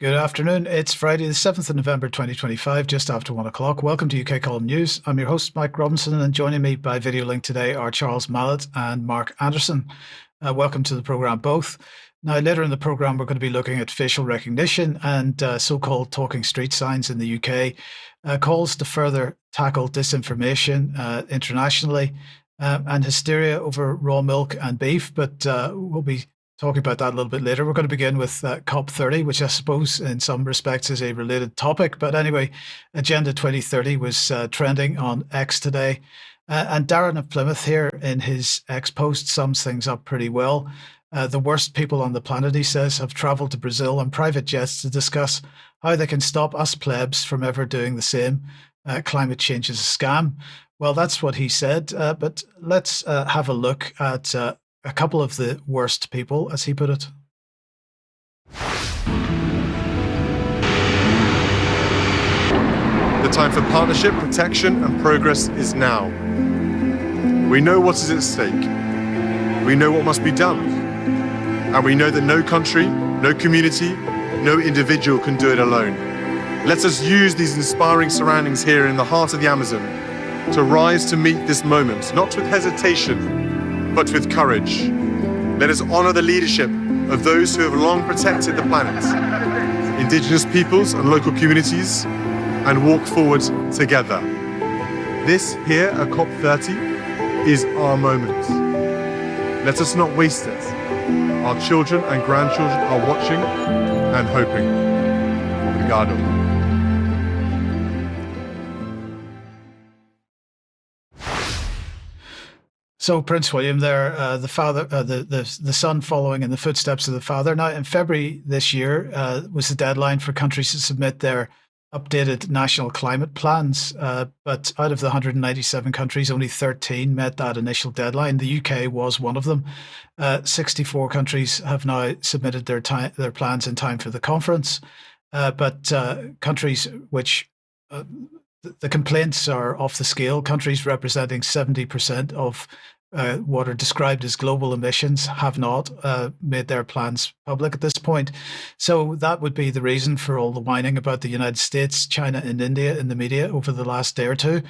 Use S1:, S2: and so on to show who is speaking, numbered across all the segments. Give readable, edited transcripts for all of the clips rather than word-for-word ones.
S1: Good afternoon. It's Friday, the 7th of November, 2025, just after 1 o'clock. Welcome to UK Column News. I'm your host, Mike Robinson, and joining me by video link today are Charles Malet and Mark Anderson. Welcome to the programme, both. Now, later in the programme, we're going to be looking at facial recognition and so-called talking street signs in the UK, calls to further tackle disinformation internationally, and hysteria over raw milk and beef, but we'll be talking about that a little bit later. We're going to begin with COP30, which I suppose in some respects is a related topic. But anyway, Agenda 2030 was trending on X today. And Darren of Plymouth here in his X post sums things up pretty well. The worst people on the planet, he says, have travelled to Brazil on private jets to discuss how they can stop us plebs from ever doing the same. Climate change is a scam. Well, that's what he said. But let's have a look at a couple of the worst people, as he put it.
S2: The time for partnership, protection, and progress is now. We know what is at stake. We know what must be done. And we know that no country, no community, no individual can do it alone. Let us use these inspiring surroundings here in the heart of the Amazon to rise to meet this moment, not with hesitation, but with courage. Let us honor the leadership of those who have long protected the planet, indigenous peoples and local communities, and walk forward together. This here at COP30 is our moment. Let us not waste it. Our children and grandchildren are watching and hoping. Obrigado.
S1: So Prince William there, the father, the son following in the footsteps of the father. Now, in February this year was the deadline for countries to submit their updated national climate plans. But out of the 197 countries, only 13 met that initial deadline. The UK was one of them. 64 countries have now submitted their plans in time for the conference. But countries which the complaints are off the scale. Countries representing 70% of what are described as global emissions have not made their plans public at this point. So that would be the reason for all the whining about the United States, China, and India in the media over the last day or two.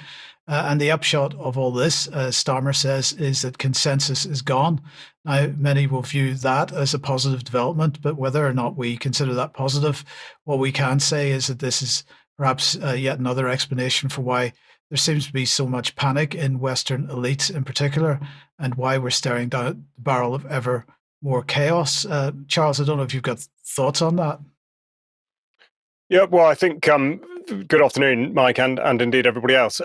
S1: And the upshot of all this, as Starmer says, is that consensus is gone. Now, many will view that as a positive development, but whether or not we consider that positive, what we can say is that this is perhaps yet another explanation for why there seems to be so much panic in Western elites in particular, and why we're staring down the barrel of ever more chaos. Charles, I don't know if you've got thoughts on that.
S3: Yeah, well, I think good afternoon, Mike, and indeed everybody else.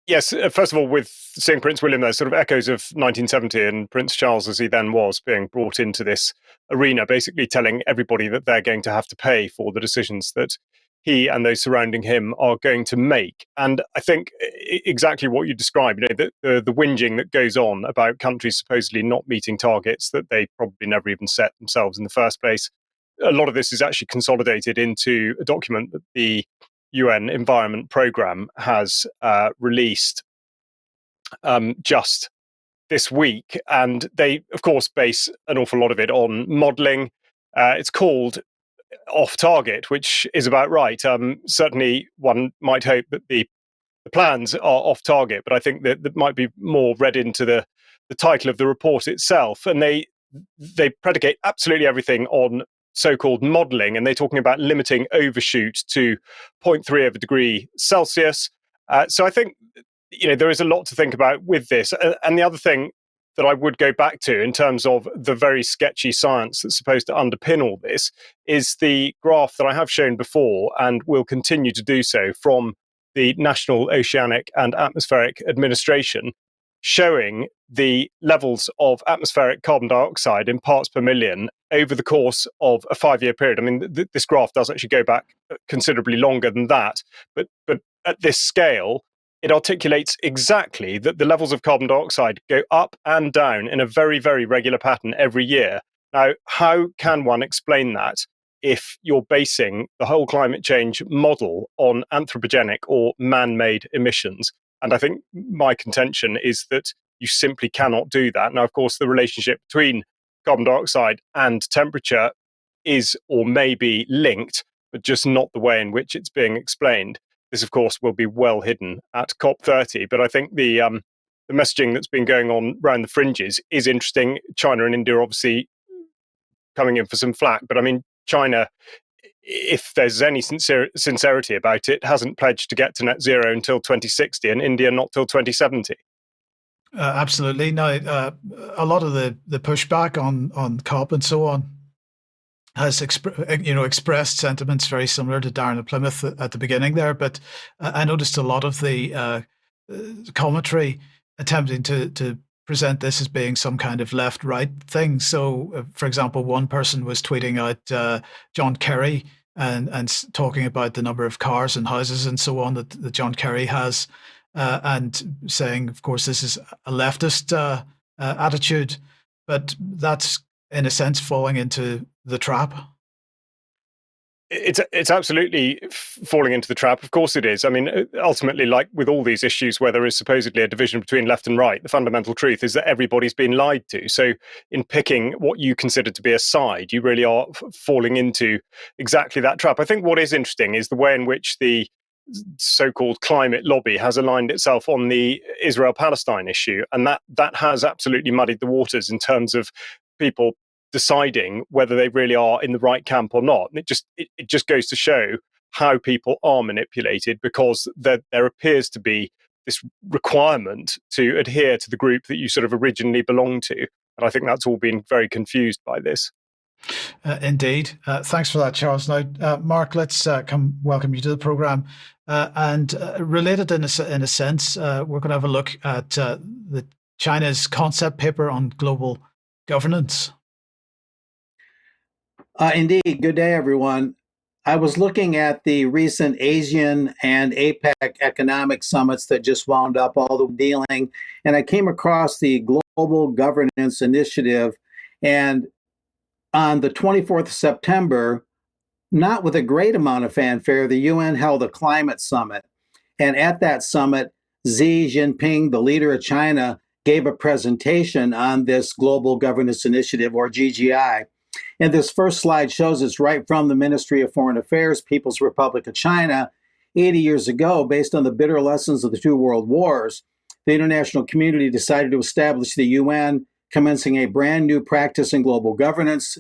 S3: Yes, first of all, with seeing Prince William, there's sort of echoes of 1970 and Prince Charles, as he then was, being brought into this arena, basically telling everybody that they're going to have to pay for the decisions that he and those surrounding him are going to make. And I think exactly what you described, the whinging that goes on about countries supposedly not meeting targets that they probably never even set themselves in the first place. A lot of this is actually consolidated into a document that the UN Environment Programme has released just this week. And they, of course, base an awful lot of it on modelling. It's called Off Target, which is about right. Certainly, one might hope that the plans are off target, but I think that might be more read into the title of the report itself. And they predicate absolutely everything on so-called modelling, and they're talking about limiting overshoot to 0.3 of a degree Celsius. So I think there is a lot to think about with this. And the other thing that I would go back to in terms of the very sketchy science that's supposed to underpin all this is the graph that I have shown before and will continue to do so from the National Oceanic and Atmospheric Administration, showing the levels of atmospheric carbon dioxide in parts per million over the course of a 5-year period. I mean, this graph does actually go back considerably longer than that, but at this scale, it articulates exactly that the levels of carbon dioxide go up and down in a very, very regular pattern every year. Now, how can one explain that if you're basing the whole climate change model on anthropogenic or man-made emissions? And I think my contention is that you simply cannot do that. Now, of course, the relationship between carbon dioxide and temperature is or may be linked, but just not the way in which it's being explained. This, of course, will be well hidden at COP30. But I think the messaging that's been going on around the fringes is interesting. China and India obviously coming in for some flack, but I mean, China, if there's any sincerity about it, hasn't pledged to get to net zero until 2060, and India not till 2070.
S1: Absolutely. Now, a lot of the pushback on COP and so on has expressed sentiments very similar to Darren of Plymouth at the beginning there. But I noticed a lot of the commentary attempting to present this as being some kind of left-right thing. So, for example, one person was tweeting out John Kerry and talking about the number of cars and houses and so on that John Kerry has, and saying, of course, this is a leftist attitude, but that's in a sense falling into the trap.
S3: It's absolutely falling into the trap. Of course it is. I mean, ultimately, like with all these issues where there is supposedly a division between left and right, the fundamental truth is that everybody's been lied to. So in picking what you consider to be a side, you really are falling into exactly that trap. I think what is interesting is the way in which the so-called climate lobby has aligned itself on the Israel-Palestine issue. And that has absolutely muddied the waters in terms of people deciding whether they really are in the right camp or not. And it just goes to show how people are manipulated, because there appears to be this requirement to adhere to the group that you sort of originally belonged to. And I think that's all been very confused by this.
S1: Indeed. Thanks for that, Charles. Now, Mark, let's welcome you to the program. And related in a sense, we're going to have a look at the China's concept paper on global governance.
S4: Indeed. Good day, everyone. I was looking at the recent Asian and APEC economic summits that just wound up, all the dealing, and I came across the Global Governance Initiative. And on the 24th of September, not with a great amount of fanfare, the UN held a climate summit. And at that summit, Xi Jinping, the leader of China, gave a presentation on this Global Governance Initiative, or GGI. And this first slide shows it's right from the Ministry of Foreign Affairs, People's Republic of China. 80 years ago, based on the bitter lessons of the two world wars, the international community decided to establish the UN, commencing a brand new practice in global governance.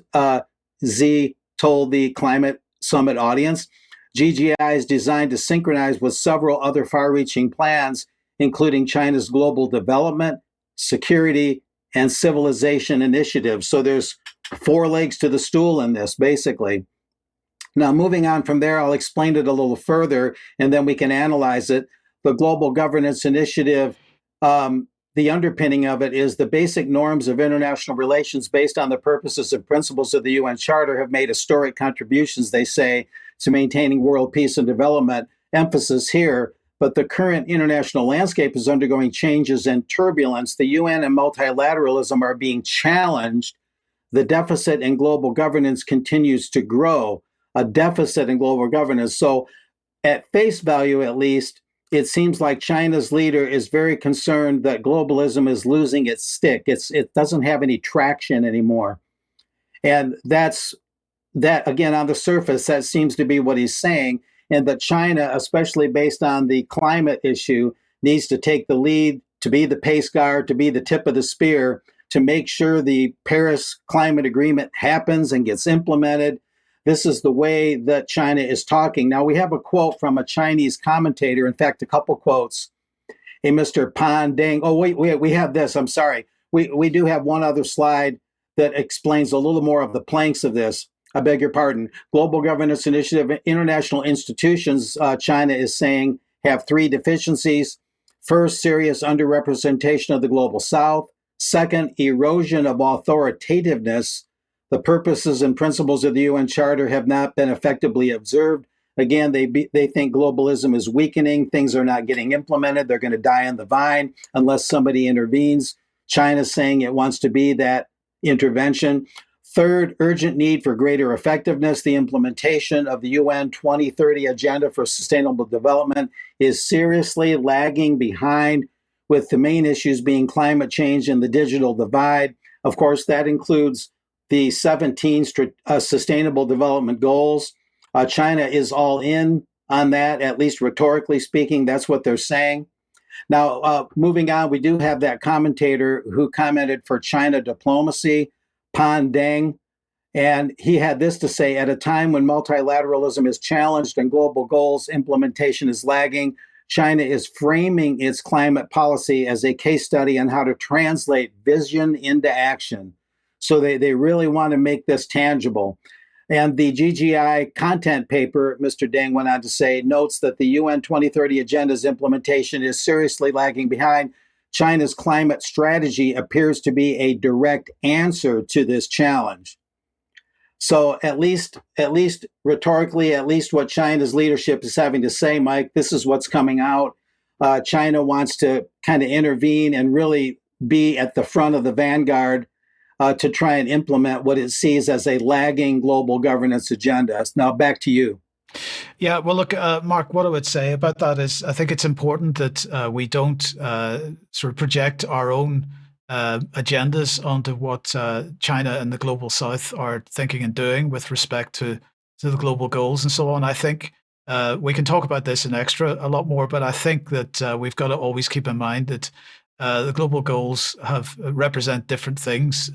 S4: Xi told the climate summit audience, GGI is designed to synchronize with several other far-reaching plans, including China's global development, security, and civilization initiatives. So there's 4 legs to the stool in this, basically. Now, moving on from there, I'll explain it a little further, and then we can analyze it. The Global Governance Initiative, the underpinning of it is the basic norms of international relations based on the purposes and principles of the UN Charter have made historic contributions, they say, to maintaining world peace and development. Emphasis here, but the current international landscape is undergoing changes and turbulence. The UN and multilateralism are being challenged. The deficit in global governance continues to grow, a deficit in global governance. So at face value, at least, it seems like China's leader is very concerned that globalism is losing its stick. It doesn't have any traction anymore. And that, again, on the surface, that seems to be what he's saying. And that China, especially based on the climate issue, needs to take the lead, to be the pace guard, to be the tip of the spear, to make sure the Paris Climate Agreement happens and gets implemented. This is the way that China is talking. Now, we have a quote from a Chinese commentator, in fact, a couple quotes. A Mr. Pan Deng. Oh, wait, we have this. I'm sorry. We do have one other slide that explains a little more of the planks of this. I beg your pardon. Global Governance Initiative, international institutions, China is saying, have 3 deficiencies. First, serious underrepresentation of the global South. Second, erosion of authoritativeness. The purposes and principles of the UN Charter have not been effectively observed. Again, they think globalism is weakening. Things are not getting implemented. They're going to die on the vine unless somebody intervenes. China's saying it wants to be that intervention. Third, urgent need for greater effectiveness. The implementation of the UN 2030 Agenda for Sustainable Development is seriously lagging behind, with the main issues being climate change and the digital divide. Of course, that includes the 17 Sustainable Development Goals. China is all in on that, at least rhetorically speaking. That's what they're saying. Now, moving on, we do have that commentator who commented for China diplomacy, Pan Deng, and he had this to say: at a time when multilateralism is challenged and global goals implementation is lagging, China is framing its climate policy as a case study on how to translate vision into action. So they really want to make this tangible. And the GGI content paper, Mr. Deng went on to say, notes that the UN 2030 Agenda's implementation is seriously lagging behind. China's climate strategy appears to be a direct answer to this challenge. So at least rhetorically, at least what China's leadership is having to say, Mike, this is what's coming out. China wants to kind of intervene and really be at the front of the vanguard to try and implement what it sees as a lagging global governance agenda. Now back to you.
S1: Yeah, well, look, Mark, what I would say about that is I think it's important that we don't sort of project our own agendas onto what China and the global South are thinking and doing with respect to the global goals and so on. I think we can talk about this in extra a lot more, but I think that we've got to always keep in mind that the global goals represent different things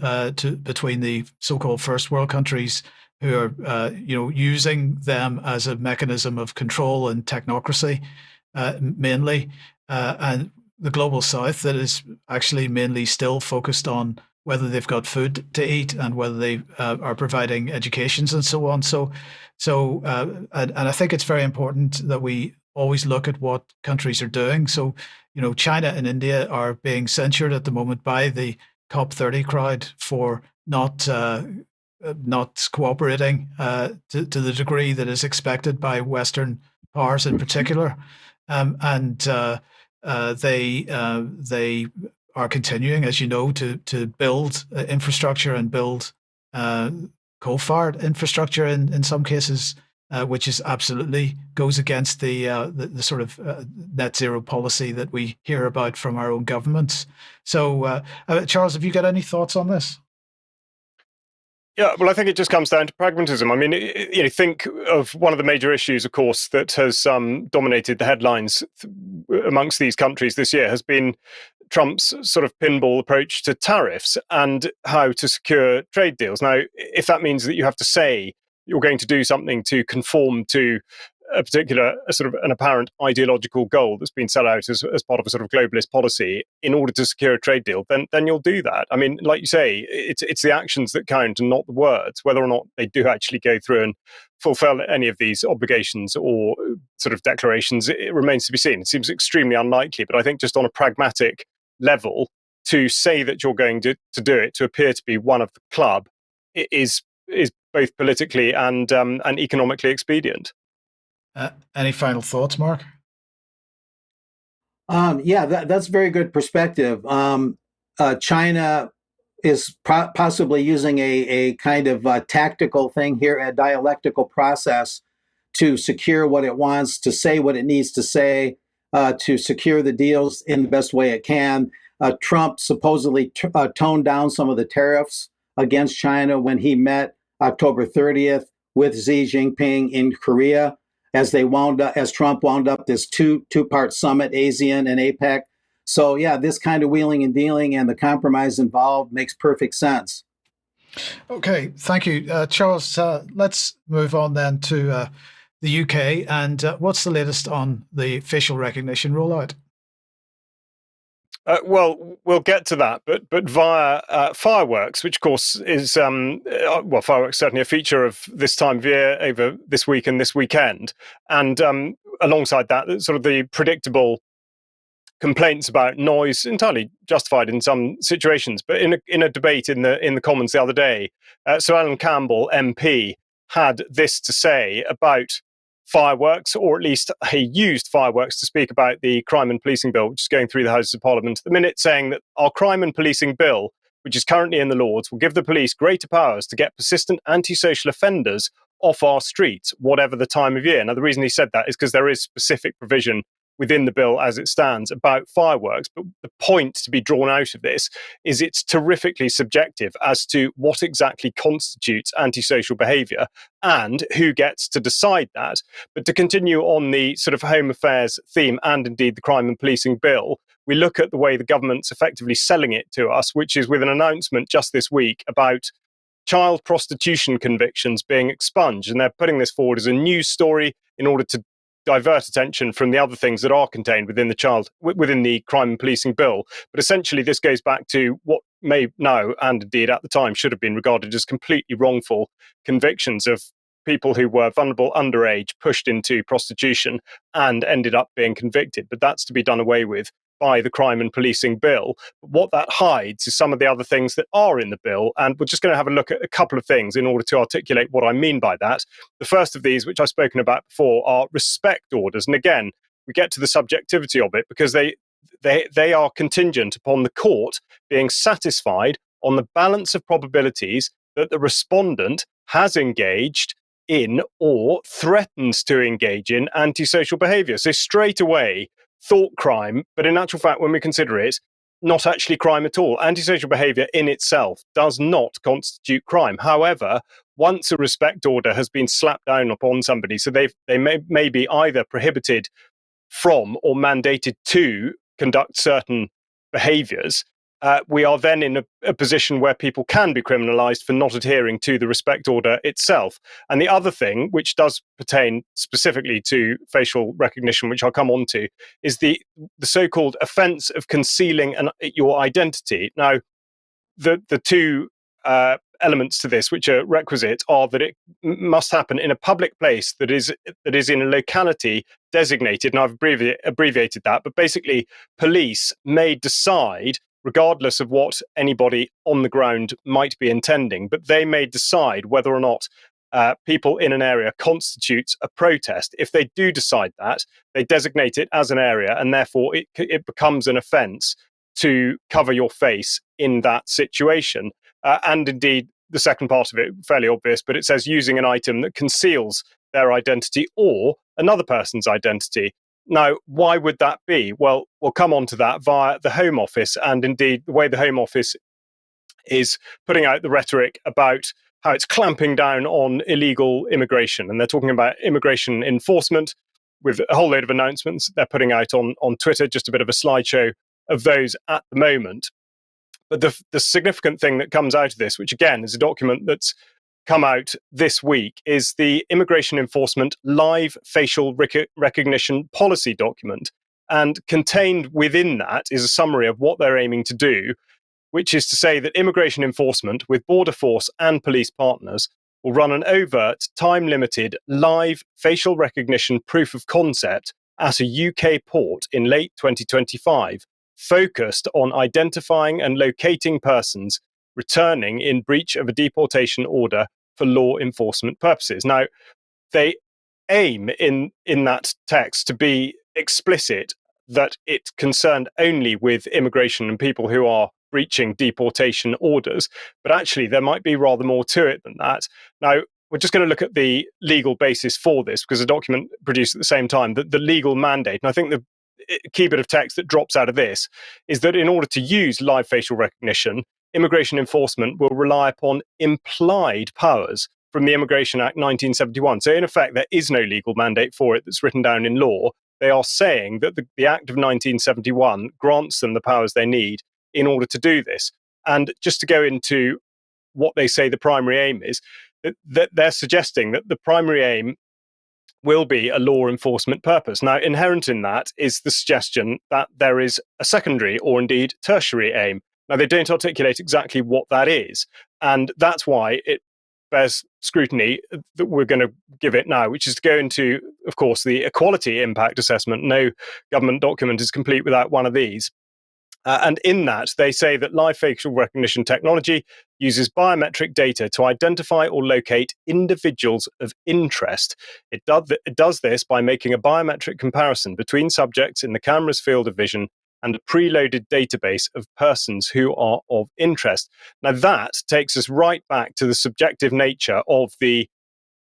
S1: between the so-called first world countries who are using them as a mechanism of control and technocracy mainly, and the global South that is actually mainly still focused on whether they've got food to eat and whether they are providing educations and so on. And I think it's very important that we always look at what countries are doing. So, China and India are being censured at the moment by the COP30 crowd for not cooperating to the degree that is expected by Western powers in particular, and they are continuing, as you know, to build infrastructure and build coal-fired infrastructure in some cases, which is absolutely goes against the sort of net zero policy that we hear about from our own governments. So, Charles, have you got any thoughts on this?
S3: Yeah, well, I think it just comes down to pragmatism. I mean, think of one of the major issues, of course, that has dominated the headlines amongst these countries this year has been Trump's sort of pinball approach to tariffs and how to secure trade deals. Now, if that means that you have to say you're going to do something to conform to a particular sort of an apparent ideological goal that's been set out as part of a sort of globalist policy in order to secure a trade deal, then you'll do that. I mean, like you say, it's the actions that count and not the words. Whether or not they do actually go through and fulfill any of these obligations or sort of declarations, it remains to be seen. It seems extremely unlikely, but I think just on a pragmatic level, to say that you're going to do it, to appear to be one of the club, it is both politically and economically expedient.
S1: Any final thoughts, Mark?
S4: Yeah, that's very good perspective. China is possibly using a kind of tactical thing here, a dialectical process to secure what it wants, to say what it needs to say, to secure the deals in the best way it can. Trump supposedly toned down some of the tariffs against China when he met October 30th with Xi Jinping in Korea, as Trump wound up this two-part summit, ASEAN and APEC. So yeah, this kind of wheeling and dealing and the compromise involved makes perfect sense.
S1: Okay, thank you, Charles. Let's move on then to the UK. And what's the latest on the facial recognition rollout?
S3: Well, we'll get to that, but via fireworks, which of course is fireworks certainly a feature of this time of year over this week and this weekend, and alongside that, sort of the predictable complaints about noise, entirely justified in some situations. But in a debate in the Commons the other day, Sir Alan Campbell MP had this to say about fireworks, or at least he used fireworks to speak about the crime and policing bill, which is going through the Houses of Parliament at the minute, saying that our crime and policing bill, which is currently in the Lords, will give the police greater powers to get persistent antisocial offenders off our streets, whatever the time of year. Now, the reason he said that is because there is specific provision within the bill as it stands about fireworks. But the point to be drawn out of this is it's terrifically subjective as to what exactly constitutes antisocial behaviour and who gets to decide that. But to continue on the sort of home affairs theme and indeed the crime and policing bill, we look at the way the government's effectively selling it to us, which is with an announcement just this week about child prostitution convictions being expunged. And they're putting this forward as a news story in order to divert attention from the other things that are contained within the crime and policing bill. But essentially, this goes back to what may now, and indeed at the time, should have been regarded as completely wrongful convictions of people who were vulnerable underage, pushed into prostitution, and ended up being convicted. But that's to be done away with by the crime and policing bill. But what that hides is some of the other things that are in the bill. And we're just going to have a look at a couple of things in order to articulate what I mean by that. The first of these, which I've spoken about before, are respect orders. And again, we get to the subjectivity of it because they are contingent upon the court being satisfied on the balance of probabilities that the respondent has engaged in or threatens to engage in antisocial behaviour. So straight away, thought crime, but in actual fact, when we consider it, not actually crime at all. Antisocial behaviour in itself does not constitute crime. However, once a respect order has been slapped down upon somebody, so they may be either prohibited from or mandated to conduct certain behaviours, we are then in a position where people can be criminalised for not adhering to the respect order itself. And the other thing, which does pertain specifically to facial recognition, which I'll come on to, is the so-called offence of concealing your identity. Now, the two elements to this which are requisite are that it must happen in a public place that is in a locality designated, and I've abbreviated that, but basically police may decide, regardless of what anybody on the ground might be intending, but they may decide whether or not people in an area constitutes a protest. If they do decide that, they designate it as an area, and therefore it becomes an offence to cover your face in that situation. And indeed, the second part of it, fairly obvious, but it says using an item that conceals their identity or another person's identity. Now, why would that be? Well, we'll come on to that via the Home Office, and indeed the way the Home Office is putting out the rhetoric about how it's clamping down on illegal immigration. And they're talking about immigration enforcement with a whole load of announcements they're putting out on Twitter, just a bit of a slideshow of those at the moment. But the significant thing that comes out of this, which again is a document that's come out this week, is the Immigration Enforcement Live Facial Recognition Policy document. And contained within that is a summary of what they're aiming to do, which is to say that immigration enforcement with border force and police partners will run an overt, time-limited, live facial recognition proof of concept at a UK port in late 2025, focused on identifying and locating persons returning in breach of a deportation order for law enforcement purposes. Now, they aim in that text to be explicit that it's concerned only with immigration and people who are breaching deportation orders, but actually there might be rather more to it than that. Now, we're just going to look at the legal basis for this, because the document produced at the same time, the legal mandate. And I think the key bit of text that drops out of this is that in order to use live facial recognition, immigration enforcement will rely upon implied powers from the Immigration Act 1971. So in effect, there is no legal mandate for it that's written down in law. They are saying that the Act of 1971 grants them the powers they need in order to do this. And just to go into what they say the primary aim is, that they're suggesting that the primary aim will be a law enforcement purpose. Now, inherent in that is the suggestion that there is a secondary or indeed tertiary aim. Now, they don't articulate exactly what that is, and that's why it bears scrutiny that we're going to give it now, which is to go into, of course, the equality impact assessment. No government document is complete without one of these. And in that, they say that live facial recognition technology uses biometric data to identify or locate individuals of interest. It does this by making a biometric comparison between subjects in the camera's field of vision and a preloaded database of persons who are of interest. Now, that takes us right back to the subjective nature of the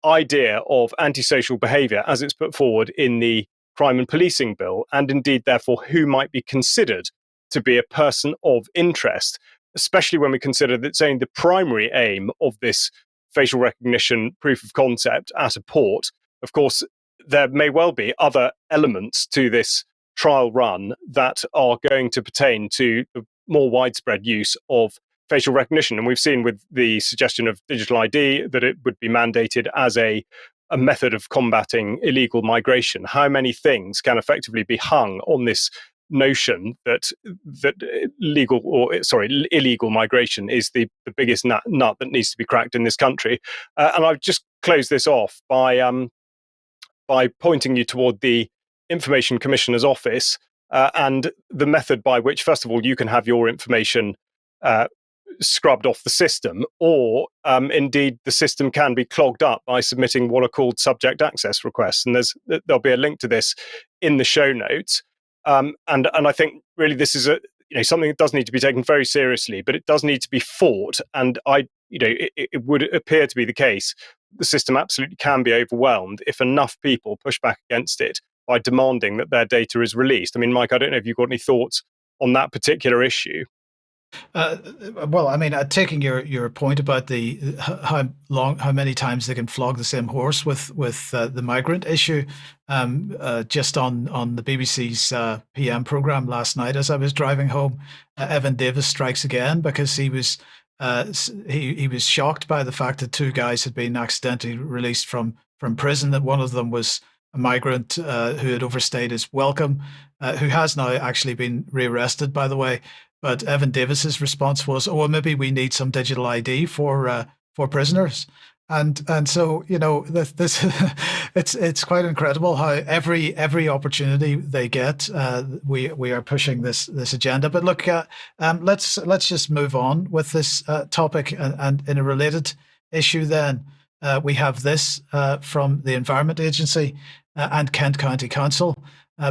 S3: idea of antisocial behavior as it's put forward in the crime and policing bill, and indeed, therefore, who might be considered to be a person of interest, especially when we consider that saying the primary aim of this facial recognition proof of concept at a port. Of course, there may well be other elements to this trial run that are going to pertain to the more widespread use of facial recognition. And we've seen with the suggestion of digital ID that it would be mandated as a method of combating illegal migration. How many things can effectively be hung on this notion that illegal migration is the biggest nut that needs to be cracked in this country? And I've just closed this off by pointing you toward the Information Commissioner's Office and the method by which, first of all, you can have your information scrubbed off the system, or indeed the system can be clogged up by submitting what are called subject access requests. And there'll be a link to this in the show notes. And I think really this is something that does need to be taken very seriously, but it does need to be fought. And it would appear to be the case. The system absolutely can be overwhelmed if enough people push back against it by demanding that their data is released. I mean, Mike, I don't know if you've got any thoughts on that particular issue.
S1: Well, I mean, taking your point about how many times they can flog the same horse with the migrant issue, just on the BBC's PM program last night as I was driving home, Evan Davis strikes again because he was shocked by the fact that two guys had been accidentally released from prison. That one of them was a migrant who had overstayed his welcome, who has now actually been rearrested, by the way. But Evan Davis's response was, "Oh, well, maybe we need some digital ID for prisoners," and so this it's quite incredible how every opportunity they get, we are pushing this agenda. But look, let's just move on with this topic, and in a related issue, then we have this from the Environment Agency and Kent County Council.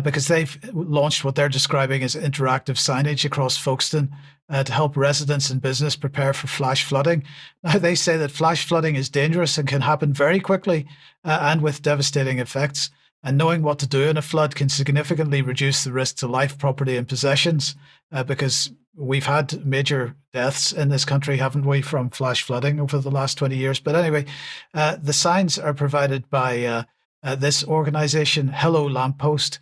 S1: Because they've launched what they're describing as interactive signage across Folkestone to help residents and business prepare for flash flooding. Now, they say that flash flooding is dangerous and can happen very quickly and with devastating effects. And knowing what to do in a flood can significantly reduce the risk to life, property, and possessions, because we've had major deaths in this country, haven't we, from flash flooding over the last 20 years. But anyway, the signs are provided by this organization, Hello Lamppost.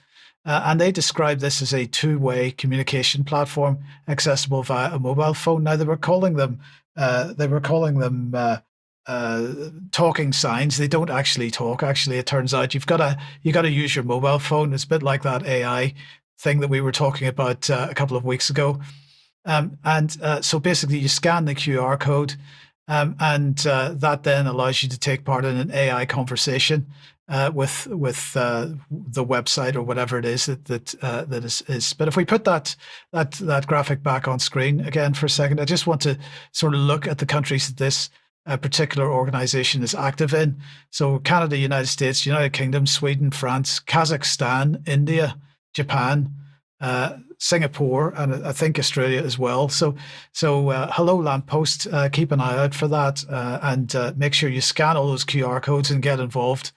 S1: And they describe this as a two-way communication platform accessible via a mobile phone. Now, they were calling them talking signs. They don't actually talk. Actually, it turns out you got to use your mobile phone. It's a bit like that AI thing that we were talking about a couple of weeks ago. So basically, you scan the QR code, and that then allows you to take part in an AI conversation with the website or whatever it is that is. But if we put that graphic back on screen again for a second, I just want to sort of look at the countries that this particular organization is active in. So Canada, United States, United Kingdom, Sweden, France, Kazakhstan, India, Japan, Singapore, and I think Australia as well. So Hello Lamppost, keep an eye out for that, and make sure you scan all those QR codes and get involved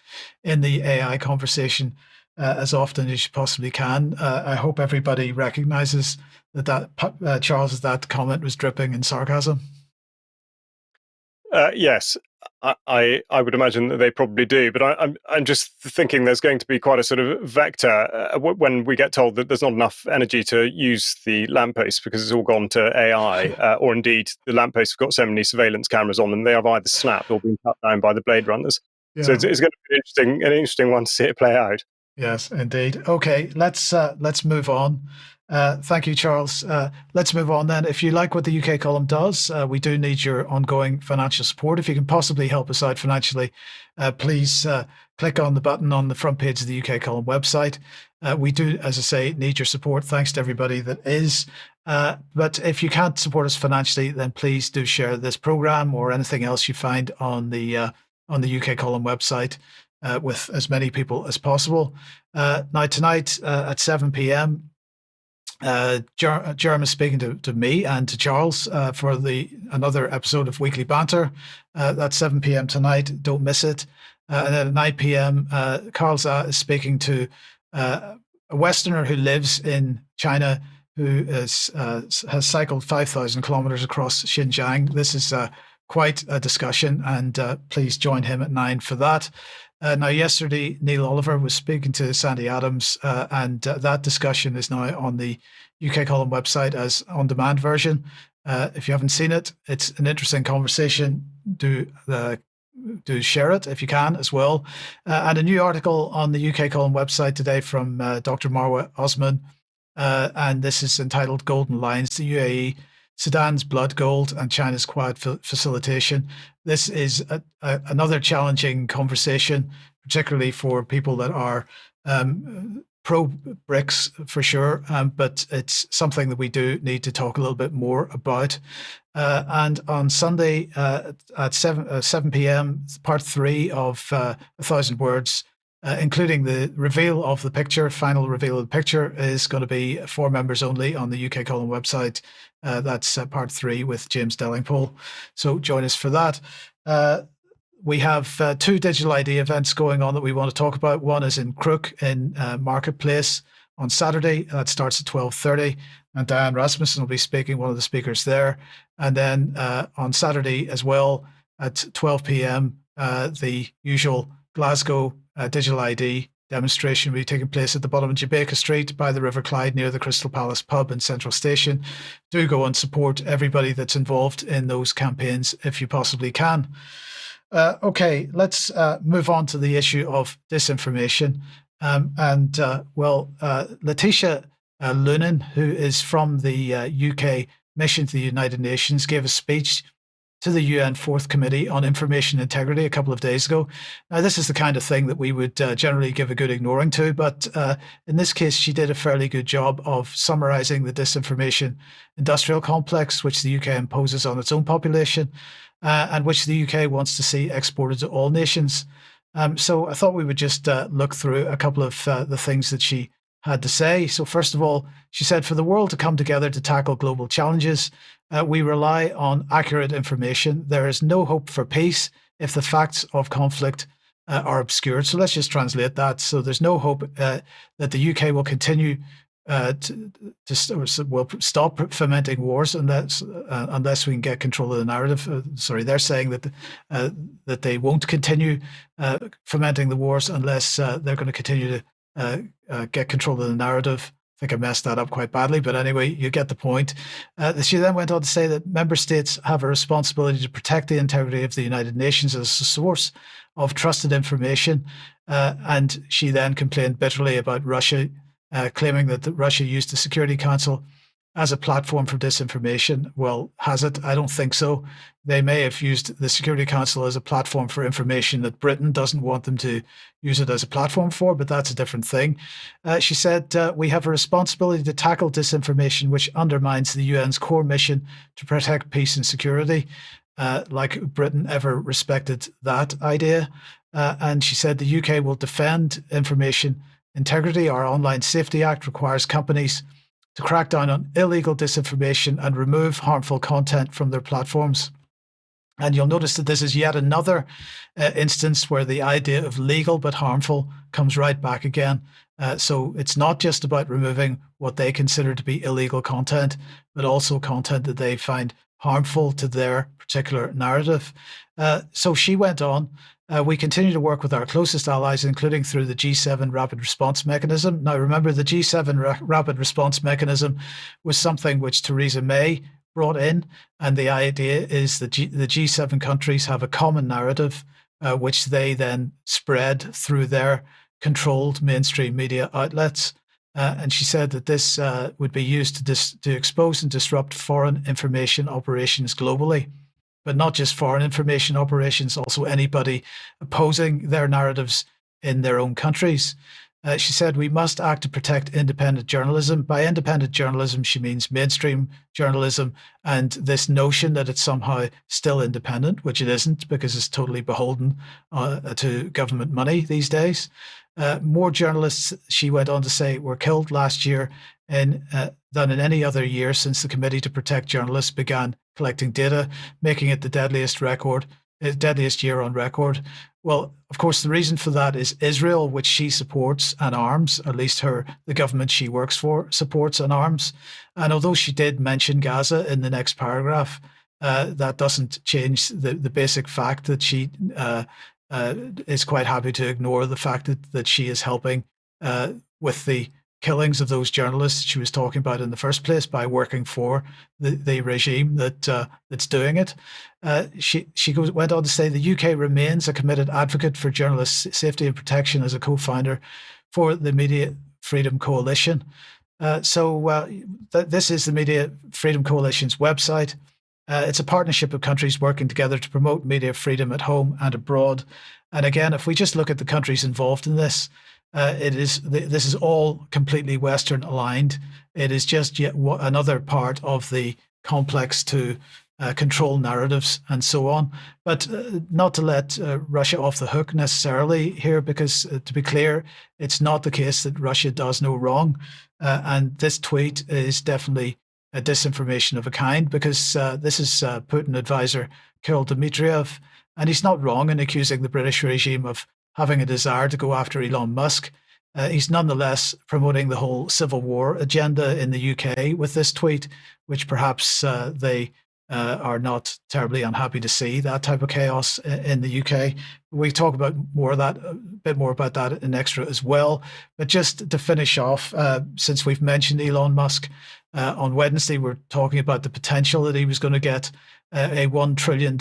S1: in the AI conversation as often as you possibly can. I hope everybody recognizes that Charles, that comment was dripping in sarcasm.
S3: Yes, I would imagine that they probably do, but I'm just thinking there's going to be quite a sort of vector when we get told that there's not enough energy to use the lampposts because it's all gone to AI, or indeed the lampposts have got so many surveillance cameras on them they have either snapped or been cut down by the Blade Runners. Yeah. So it's going to be an interesting one to see it play out.
S1: Yes, indeed. Okay, let's move on. Thank you, Charles. Let's move on then. If you like what the UK column does, we do need your ongoing financial support. If you can possibly help us out financially, please click on the button on the front page of the UK column website. We do, as I say, need your support. Thanks to everybody that is. But if you can't support us financially, then please do share this program or anything else you find on the UK column website with as many people as possible. Now, tonight at 7 p.m., Jerem is speaking to me and to Charles for another episode of Weekly Banter. That's 7 p.m. tonight. Don't miss it. And then at 9 p.m., Carl Za is speaking to a Westerner who lives in China who has cycled 5,000 kilometers across Xinjiang. This is quite a discussion, and please join him at 9 for that. Now, yesterday, Neil Oliver was speaking to Sandy Adams, and that discussion is now on the UK Column website as on-demand version. If you haven't seen it, it's an interesting conversation. Do share it if you can as well. And a new article on the UK Column website today from Dr. Marwa Osman, and this is entitled Golden Lines, the UAE, Sudan's blood gold and China's Quad facilitation. This is another challenging conversation, particularly for people that are pro-BRICS for sure, but it's something that we do need to talk a little bit more about. And on Sunday at 7 p.m., part 3 of 1,000 Words, including the reveal of the picture, final reveal of the picture, is going to be for members only on the UK Column website. That's part 3 with James Dellingpole. So join us for that. We have 2 digital ID events going on that we want to talk about. One is in Crook in Marketplace on Saturday. That starts at 12:30. And Diane Rasmussen will be speaking, one of the speakers there. And then on Saturday as well at 12 p.m., the usual Glasgow digital ID demonstration will be taking place at the bottom of Jamaica Street by the River Clyde near the Crystal Palace pub in Central Station. Do go and support everybody that's involved in those campaigns if you possibly can. Okay, let's move on to the issue of disinformation. Letitia Lunin, who is from the UK mission to the United Nations, gave a speech to the UN Fourth Committee on Information Integrity a couple of days ago. Now, this is the kind of thing that we would generally give a good ignoring to, but in this case, she did a fairly good job of summarizing the disinformation industrial complex, which the UK imposes on its own population, and which the UK wants to see exported to all nations. So I thought we would just look through a couple of the things that she had to say. So first of all, she said, for the world to come together to tackle global challenges, we rely on accurate information. There is no hope for peace if the facts of conflict are obscured. So let's just translate that. So there's no hope that the UK will continue will stop fomenting wars unless we can get control of the narrative. They're saying that that they won't continue fomenting the wars unless they're going to continue to get control of the narrative. I think I messed that up quite badly, but anyway, you get the point. She then went on to say that member states have a responsibility to protect the integrity of the United Nations as a source of trusted information. And she then complained bitterly about Russia, claiming that Russia used the Security Council as a platform for disinformation. Well, has it? I don't think so. They may have used the Security Council as a platform for information that Britain doesn't want them to use it as a platform for, but that's a different thing. She said, we have a responsibility to tackle disinformation which undermines the UN's core mission to protect peace and security, like Britain ever respected that idea. And she said the UK will defend information integrity. Our Online Safety Act requires companies to crack down on illegal disinformation and remove harmful content from their platforms. And you'll notice that this is yet another instance where the idea of legal but harmful comes right back again. So it's not just about removing what they consider to be illegal content, but also content that they find harmful to their particular narrative. So she went on. We continue to work with our closest allies, including through the G7 Rapid Response Mechanism. Now, remember, the G7 Rapid Response Mechanism was something which Theresa May brought in, and the idea is that the G7 countries have a common narrative, which they then spread through their controlled mainstream media outlets. And she said that this would be used to expose and disrupt foreign information operations globally. But not just foreign information operations, also anybody opposing their narratives in their own countries. She said, we must act to protect independent journalism. By independent journalism, she means mainstream journalism, and this notion that it's somehow still independent, which it isn't, because it's totally beholden to government money these days. More journalists, she went on to say, were killed last year than in any other year since the Committee to Protect Journalists began collecting data, making it the deadliest year on record. Well, of course, the reason for that is Israel, which she supports and arms, at least the government she works for supports and arms. And although she did mention Gaza in the next paragraph, that doesn't change the basic fact that she is quite happy to ignore the fact that she is helping with the killings of those journalists she was talking about in the first place by working for the regime that's doing it. She went on to say the UK remains a committed advocate for journalists' safety and protection as a co-founder for the Media Freedom Coalition. This is the Media Freedom Coalition's website. It's a partnership of countries working together to promote media freedom at home and abroad. And again, if we just look at the countries involved in this, this is all completely Western aligned. It is just yet another part of the complex to control narratives and so on. But not to let Russia off the hook necessarily here, because to be clear, it's not the case that Russia does no wrong. And this tweet is definitely a disinformation of a kind, because this is Putin advisor Kirill Dmitriev, and he's not wrong in accusing the British regime of having a desire to go after Elon Musk. He's nonetheless promoting the whole civil war agenda in the UK with this tweet, which perhaps they are not terribly unhappy to see, that type of chaos in the UK. We talk about a bit more about that in Extra as well. But just to finish off, since we've mentioned Elon Musk, on Wednesday, we're talking about the potential that he was going to get a $1 trillion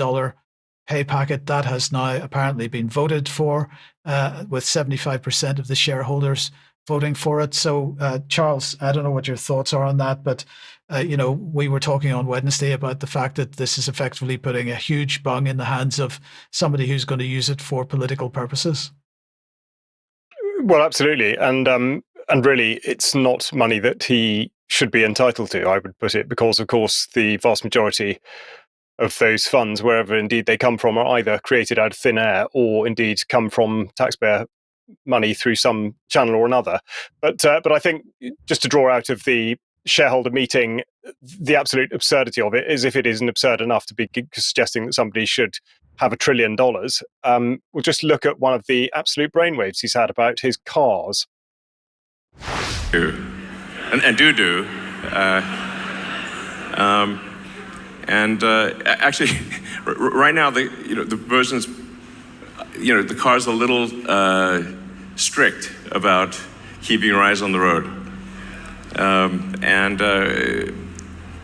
S1: pay packet. That has now apparently been voted for, with 75% of the shareholders voting for it. So, Charles, I don't know what your thoughts are on that, but we were talking on Wednesday about the fact that this is effectively putting a huge bung in the hands of somebody who's going to use it for political purposes.
S3: Well, absolutely, and really, it's not money that he should be entitled to, I would put it, because, of course, the vast majority of those funds, wherever indeed they come from, are either created out of thin air or indeed come from taxpayer money through some channel or another. But I think, just to draw out of the shareholder meeting, the absolute absurdity of it is, if it isn't absurd enough to be suggesting that somebody should have $1 trillion, we'll just look at one of the absolute brainwaves he's had about his cars.
S5: Actually, right now, the versions, the car's a little strict about keeping your eyes on the road,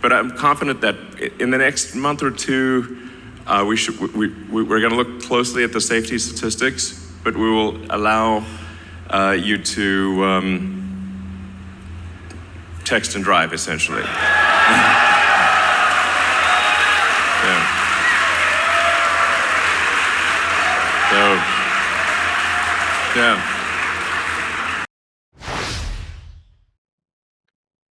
S5: but I'm confident that in the next month or two, we're going to look closely at the safety statistics, but we will allow you to text and drive, essentially.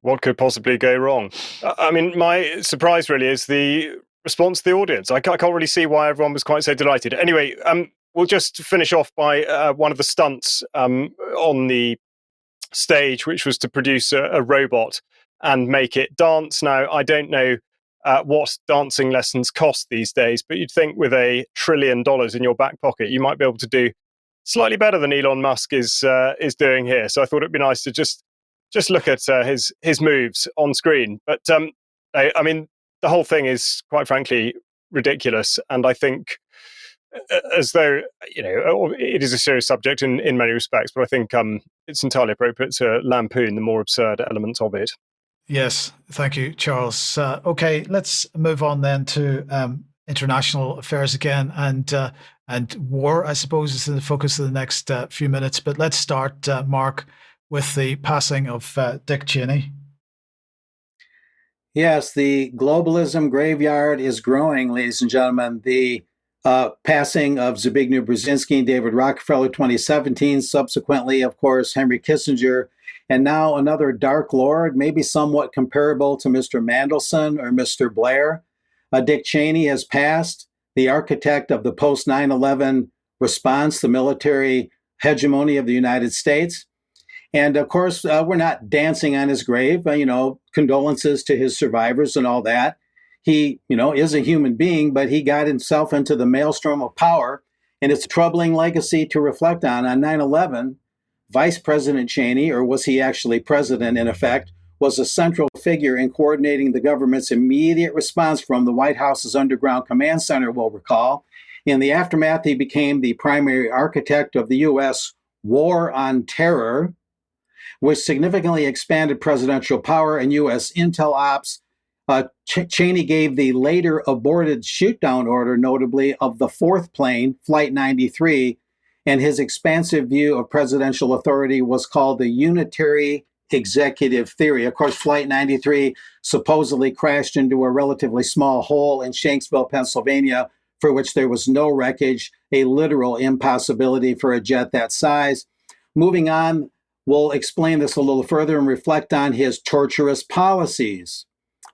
S3: What could possibly go wrong? I mean, my surprise really is the response to the audience. I can't really see why everyone was quite so delighted. Anyway, we'll just finish off by one of the stunts on the stage, which was to produce a robot and make it dance. Now, I don't know what dancing lessons cost these days, but you'd think with $1 trillion in your back pocket, you might be able to do slightly better than Elon Musk is doing here. So I thought it'd be nice to just look at his moves on screen. But I mean, the whole thing is, quite frankly, ridiculous. And I think, as though, it is a serious subject in many respects, but I think it's entirely appropriate to lampoon the more absurd elements of it.
S1: Yes, thank you, Charles. Okay, let's move on then to international affairs again, and war, I suppose, is the focus of the next few minutes. But let's start, Mark, with the passing of Dick Cheney.
S4: Yes, the globalism graveyard is growing, ladies and gentlemen. The passing of Zbigniew Brzezinski and David Rockefeller 2017, subsequently, of course, Henry Kissinger, and now another Dark Lord, maybe somewhat comparable to Mr. Mandelson or Mr. Blair. Dick Cheney has passed, the architect of the post 9/11 response, the military hegemony of the United States. And of course, we're not dancing on his grave, condolences to his survivors and all that. He, is a human being, but he got himself into the maelstrom of power. And it's a troubling legacy to reflect on. On 9/11, Vice President Cheney, or was he actually president in effect, was a central figure in coordinating the government's immediate response from the White House's underground command center, we'll recall. In the aftermath, he became the primary architect of the U.S. war on terror, which significantly expanded presidential power and U.S. intel ops. Cheney gave the later aborted shoot-down order, notably, of the fourth plane, Flight 93, and his expansive view of presidential authority was called the unitary executive theory. Of course, Flight 93 supposedly crashed into a relatively small hole in Shanksville, Pennsylvania, for which there was no wreckage, a literal impossibility for a jet that size. Moving on, we'll explain this a little further and reflect on his torturous policies.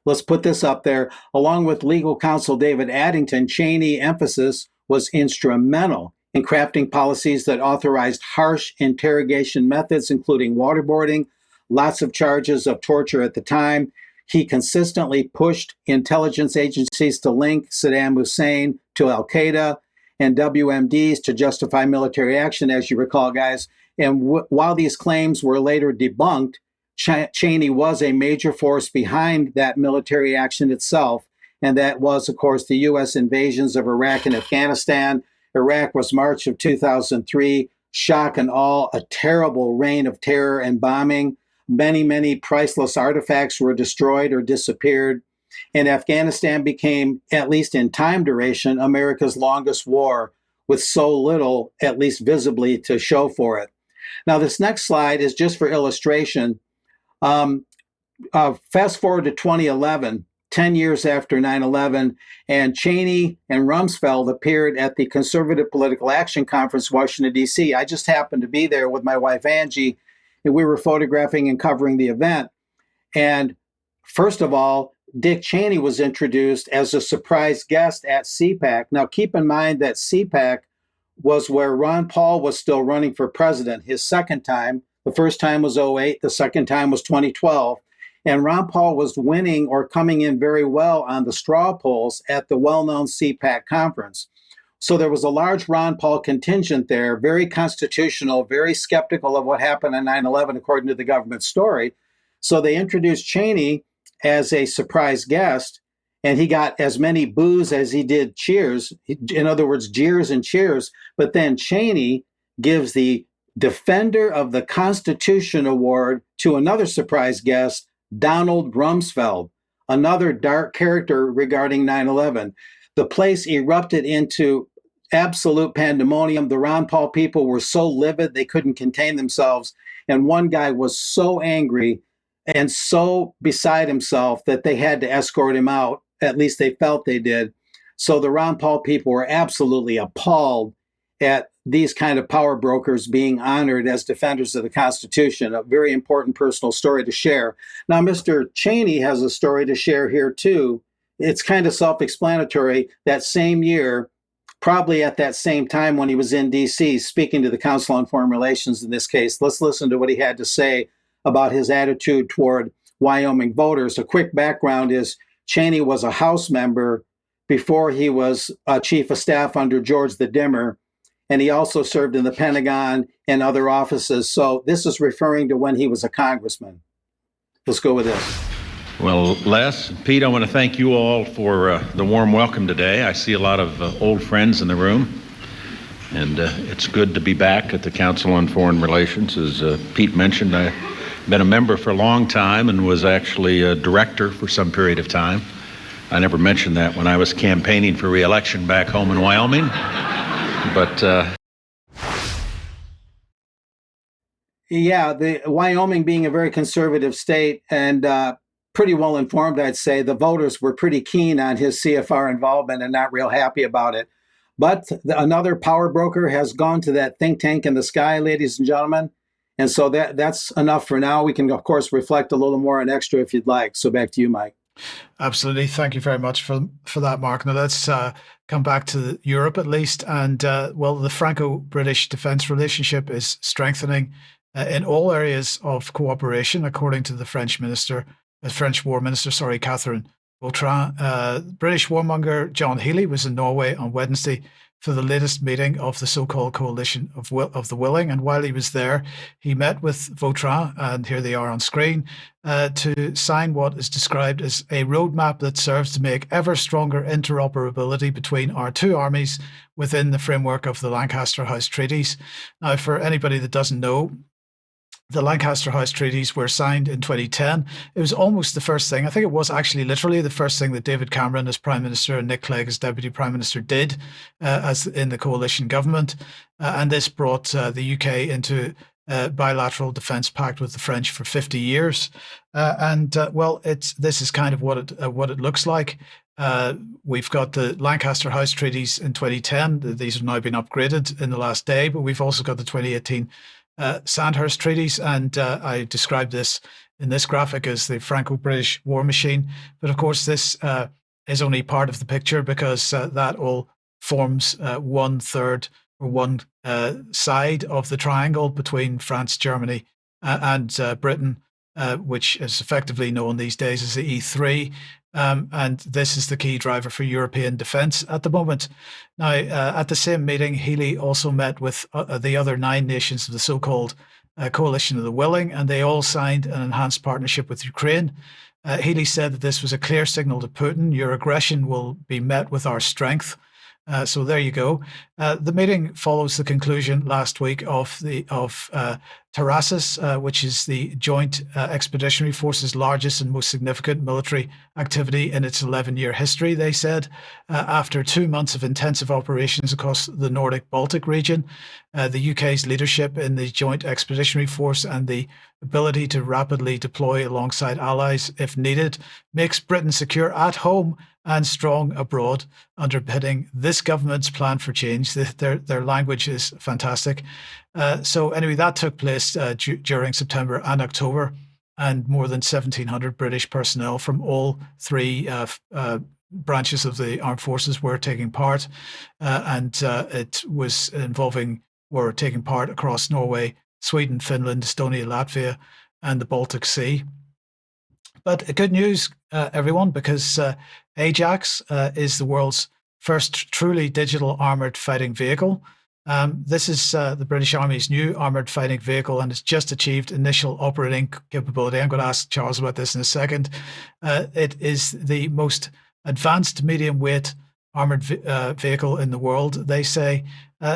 S4: Let's put this up there. Along with legal counsel David Addington, Cheney emphasis was instrumental in crafting policies that authorized harsh interrogation methods, including waterboarding, lots of charges of torture at the time. He consistently pushed intelligence agencies to link Saddam Hussein to Al-Qaeda and WMDs to justify military action, as you recall, guys. And while these claims were later debunked, Cheney was a major force behind that military action itself. And that was, of course, the U.S. invasions of Iraq and Afghanistan. Iraq was March of 2003, shock and awe, a terrible reign of terror and bombing. Many, many priceless artifacts were destroyed or disappeared. And Afghanistan became, at least in time duration, America's longest war, with so little, at least visibly, to show for it. Now, this next slide is just for illustration. Fast forward to 2011, 10 years after 9/11, and Cheney and Rumsfeld appeared at the Conservative Political Action Conference, Washington, D.C. I just happened to be there with my wife, Angie, and we were photographing and covering the event. And first of all, Dick Cheney was introduced as a surprise guest at CPAC. Now, keep in mind that CPAC was where Ron Paul was still running for president his second time. The first time was 2008, the second time was 2012. And Ron Paul was winning or coming in very well on the straw polls at the well-known CPAC conference. So there was a large Ron Paul contingent there, very constitutional, very skeptical of what happened on 9/11, according to the government story. So they introduced Cheney as a surprise guest, and he got as many boos as he did cheers. In other words, jeers and cheers. But then Cheney gives the Defender of the Constitution Award to another surprise guest, Donald Rumsfeld, another dark character regarding 9/11. The place erupted into absolute pandemonium. The Ron Paul people were so livid they couldn't contain themselves. And one guy was so angry and so beside himself that they had to escort him out. At least they felt they did. So the Ron Paul people were absolutely appalled at these kind of power brokers being honored as defenders of the Constitution. A very important personal story to share. Now, Mr. Cheney has a story to share here, too. It's kind of self-explanatory. That same year, probably at that same time when he was in D.C., speaking to the Council on Foreign Relations in this case, let's listen to what he had to say about his attitude toward Wyoming voters. A quick background is Cheney was a House member before he was Chief of Staff under George the Dimmer, and he also served in the Pentagon and other offices. So this is referring to when he was a congressman. Let's go with this.
S6: Well, Les, Pete, I want to thank you all for the warm welcome today. I see a lot of old friends in the room, and it's good to be back at the Council on Foreign Relations. As Pete mentioned, I've been a member for a long time and was actually a director for some period of time. I never mentioned that when I was campaigning for re-election back home in Wyoming. But
S4: yeah, the Wyoming being a very conservative state and pretty well informed, I'd say, the voters were pretty keen on his CFR involvement and not real happy about it. But another power broker has gone to that think tank in the sky, ladies and gentlemen. And so that's enough for now. We can, of course, reflect a little more on extra if you'd like. So back to you, Mike.
S1: Absolutely. Thank you very much for that, Mark. Now let's come back to Europe at least. And well, the Franco-British defense relationship is strengthening in all areas of cooperation, according to the French War Minister, Catherine Vautrin. British warmonger John Healey was in Norway on Wednesday, for the latest meeting of the so-called coalition of the willing. And while he was there, he met with Vautrin, and here they are on screen, to sign what is described as a roadmap that serves to make ever stronger interoperability between our two armies within the framework of the Lancaster House Treaties. Now, for anybody that doesn't know, the Lancaster House Treaties were signed in 2010. It was almost the first thing, I think it was actually literally the first thing that David Cameron as Prime Minister and Nick Clegg as Deputy Prime Minister did as in the coalition government. And this brought the UK into a bilateral defence pact with the French for 50 years. This is kind of what it looks like. We've got the Lancaster House Treaties in 2010. These have now been upgraded in the last day, but we've also got the 2018 Sandhurst treaties, and I described this in this graphic as the Franco-British war machine. But of course, this is only part of the picture, because that all forms one third or one side of the triangle between France, Germany, and Britain, which is effectively known these days as the E3. And this is the key driver for European defence at the moment. Now, at the same meeting, Healy also met with the other 9 nations of the so-called Coalition of the Willing, and they all signed an enhanced partnership with Ukraine. Healy said that this was a clear signal to Putin: your aggression will be met with our strength. So there you go. The meeting follows the conclusion last week of Terrassus, which is the Joint Expeditionary Force's largest and most significant military activity in its 11-year history, they said. After 2 months of intensive operations across the Nordic-Baltic region, the UK's leadership in the Joint Expeditionary Force and the ability to rapidly deploy alongside allies if needed makes Britain secure at home and strong abroad, underpinning this government's plan for change. Their language is fantastic. So anyway, that took place during September and October, and more than 1,700 British personnel from all 3 branches of the armed forces were taking part, and it was taking part across Norway, Sweden, Finland, Estonia, Latvia, and the Baltic Sea. But good news, everyone, because AJAX is the world's first truly digital armoured fighting vehicle. This is the British Army's new armoured fighting vehicle, and it's just achieved initial operating capability. I'm going to ask Charles about this in a second. It is the most advanced medium-weight armoured vehicle in the world, they say.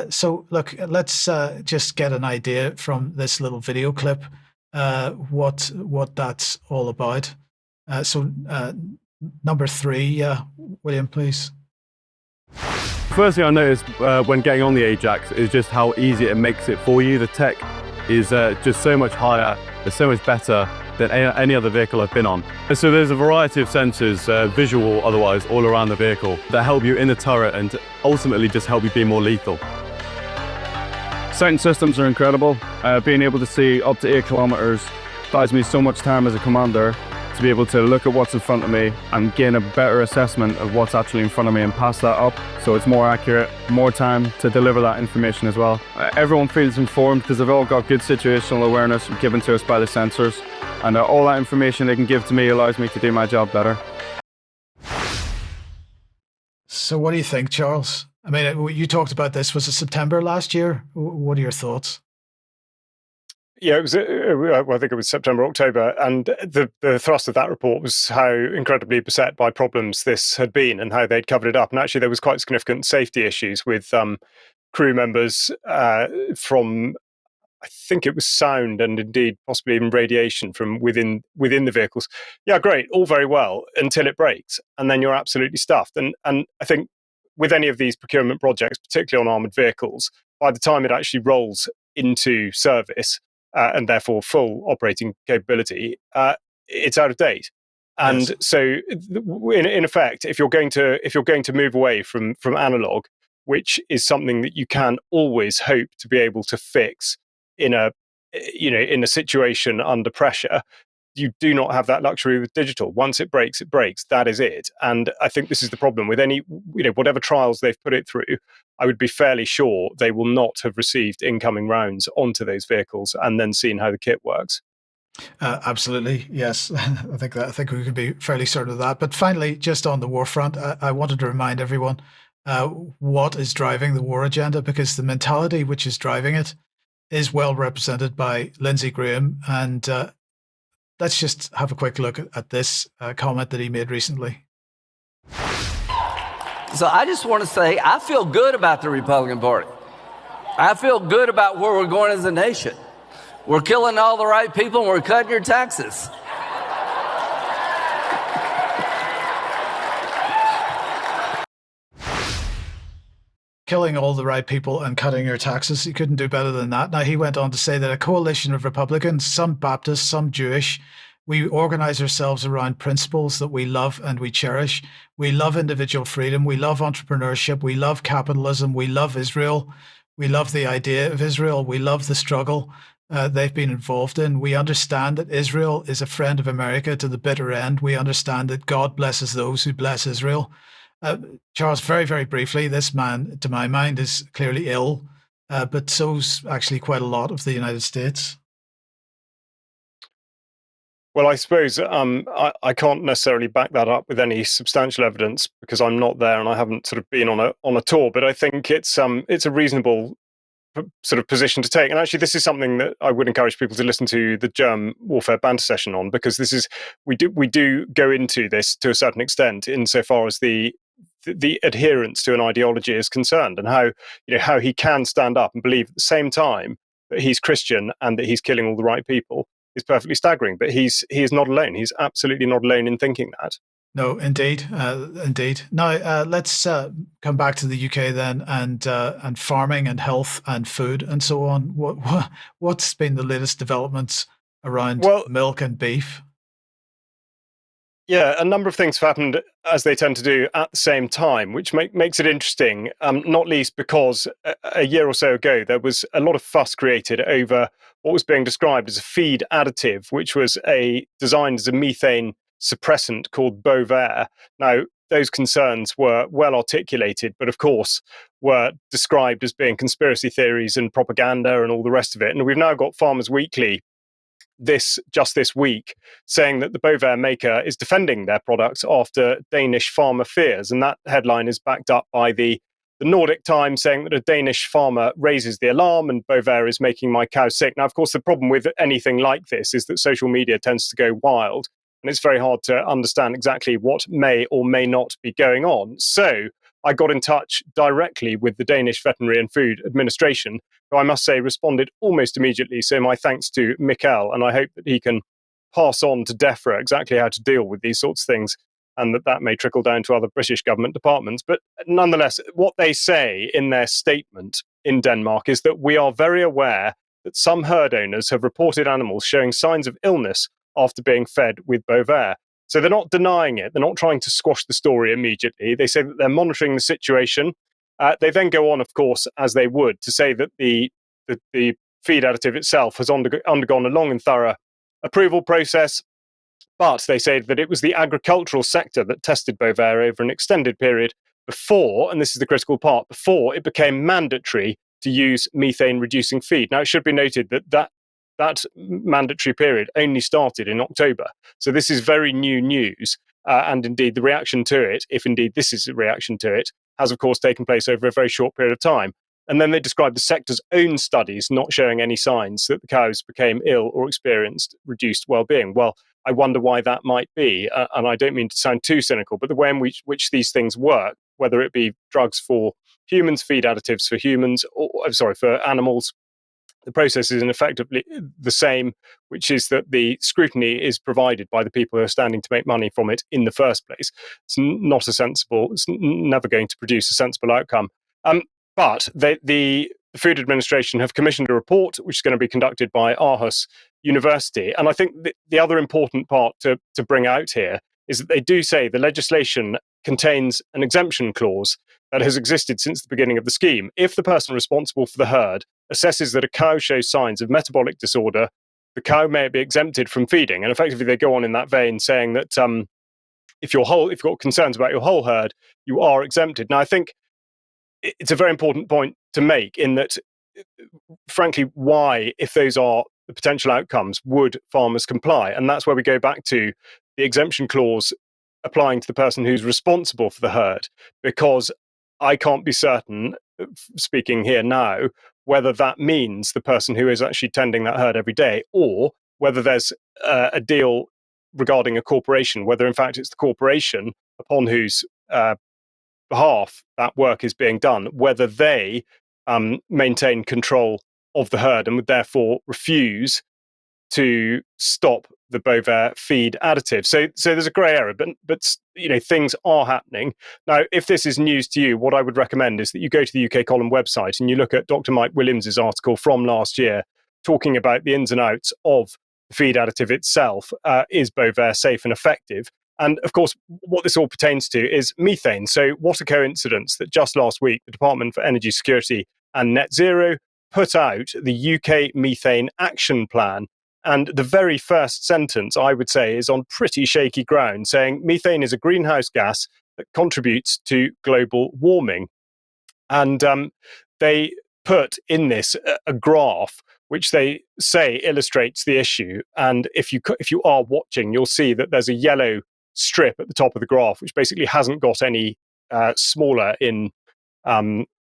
S1: So look, let's just get an idea from this little video clip what that's all about. Number 3, William, please.
S7: First thing I noticed when getting on the AJAX is just how easy it makes it for you. The tech is just so much higher, it's so much better than any other vehicle I've been on. And so there's a variety of sensors, visual otherwise, all around the vehicle that help you in the turret and ultimately just help you be more lethal.
S8: Sighting systems are incredible. Being able to see up to 8 kilometers buys me so much time as a commander to be able to look at what's in front of me and gain a better assessment of what's actually in front of me and pass that up, so it's more accurate, more time to deliver that information as well. Everyone feels informed because they've all got good situational awareness given to us by the sensors, and all that information they can give to me allows me to do my job better.
S1: So what do you think, Charles? I mean, you talked about this. Was it September last year? What are your thoughts?
S3: Yeah, it was. I think it was September, October, and the thrust of that report was how incredibly beset by problems this had been and how they'd covered it up. And actually, there was quite significant safety issues with crew members from, I think it was sound and indeed possibly even radiation from within the vehicles. Yeah, great, all very well until it breaks, and then you're absolutely stuffed. And I think with any of these procurement projects, particularly on armoured vehicles, by the time it actually rolls into service, and therefore full operating capability, it's out of date. And so, in effect, if you're going to move away from analog, which is something that you can always hope to be able to fix in a situation under pressure, you do not have that luxury with digital. Once it breaks, it breaks. That is it. And I think this is the problem with any, whatever trials they've put it through. I would be fairly sure they will not have received incoming rounds onto those vehicles and then seen how the kit works.
S1: Absolutely, yes. I think we can be fairly certain of that. But finally, just on the war front, I wanted to remind everyone what is driving the war agenda, because the mentality which is driving it is well represented by Lindsey Graham. And let's just have a quick look at this comment that he made recently.
S9: So I just want to say, I feel good about the Republican Party. I feel good about where we're going as a nation. We're killing all the right people and we're cutting your taxes.
S1: Killing all the right people and cutting your taxes. You couldn't do better than that. Now, he went on to say that a coalition of Republicans, some Baptists, some Jewish, we organize ourselves around principles that we love and we cherish. We love individual freedom. We love entrepreneurship. We love capitalism. We love Israel. We love the idea of Israel. We love the struggle they've been involved in. We understand that Israel is a friend of America to the bitter end. We understand that God blesses those who bless Israel. Charles, very, very briefly, this man, to my mind, is clearly ill, but so's actually quite a lot of the United States.
S3: Well, I suppose I can't necessarily back that up with any substantial evidence because I'm not there and I haven't sort of been on a tour. But I think it's a reasonable sort of position to take. And actually, this is something that I would encourage people to listen to the Germ Warfare Banter session on, because this is we do go into this to a certain extent insofar as the adherence to an ideology is concerned, and how he can stand up and believe at the same time that he's Christian and that he's killing all the right people is perfectly staggering. But he is not alone. He's absolutely not alone in thinking that.
S1: No, indeed, indeed. Now let's come back to the UK then, and farming and health and food and so on. What's been the latest developments around milk and beef?
S3: Yeah, a number of things have happened, as they tend to do, at the same time, which makes it interesting, not least because a year or so ago, there was a lot of fuss created over what was being described as a feed additive, which was designed as a methane suppressant called Bovaer. Now, those concerns were well articulated, but of course were described as being conspiracy theories and propaganda and all the rest of it. And we've now got Farmers Weekly this week saying that the Bovaer maker is defending their products after Danish farmer fears, and that headline is backed up by the Nordic Times saying that a Danish farmer raises the alarm and Bovaer is making my cows sick. Now, of course, the problem with anything like this is that social media tends to go wild, and it's very hard to understand exactly what may or may not be going on. So I got in touch directly with the Danish Veterinary and Food Administration, who I must say responded almost immediately. So my thanks to Mikkel, and I hope that he can pass on to DEFRA exactly how to deal with these sorts of things, and that may trickle down to other British government departments. But nonetheless, what they say in their statement in Denmark is that we are very aware that some herd owners have reported animals showing signs of illness after being fed with Bovaer. So they're not denying it. They're not trying to squash the story immediately. They say that they're monitoring the situation. They then go on, of course, as they would, to say that the feed additive itself has undergone a long and thorough approval process. But they say that it was the agricultural sector that tested Bovaer over an extended period before, and this is the critical part, before it became mandatory to use methane-reducing feed. Now, it should be noted that mandatory period only started in October. So this is very new news. And indeed, the reaction to it, if indeed this is a reaction to it, has, of course, taken place over a very short period of time. And then they describe the sector's own studies not showing any signs that the cows became ill or experienced reduced well-being. Well, I wonder why that might be. And I don't mean to sound too cynical, but the way in which these things work, whether it be drugs for humans, feed additives for humans, for animals, the process is effectively the same, which is that the scrutiny is provided by the people who are standing to make money from it in the first place. It's never going to produce a sensible outcome. But the Food Administration have commissioned a report, which is going to be conducted by Aarhus University. And I think the other important part to bring out here is that they do say the legislation contains an exemption clause that has existed since the beginning of the scheme. If the person responsible for the herd assesses that a cow shows signs of metabolic disorder, the cow may be exempted from feeding. And effectively, they go on in that vein saying that if you've got concerns about your whole herd, you are exempted. Now, I think it's a very important point to make in that, frankly, why, if those are the potential outcomes, would farmers comply? And that's where we go back to the exemption clause applying to the person who's responsible for the herd, because I can't be certain, speaking here now, whether that means the person who is actually tending that herd every day, or whether there's a deal regarding a corporation, whether in fact it's the corporation upon whose behalf that work is being done, whether they maintain control of the herd and would therefore refuse to stop the Bovaer feed additive. So there's a grey area, but things are happening. Now, if this is news to you, what I would recommend is that you go to the UK Column website and you look at Dr. Mike Williams's article from last year talking about the ins and outs of the feed additive itself. Is Bovaer safe and effective? And of course, what this all pertains to is methane. So what a coincidence that just last week, the Department for Energy Security and Net Zero put out the UK Methane Action Plan. And the very first sentence, I would say, is on pretty shaky ground, saying methane is a greenhouse gas that contributes to global warming. And they put in this a graph which they say illustrates the issue. And if you are watching, you'll see that there's a yellow strip at the top of the graph, which basically hasn't got any smaller in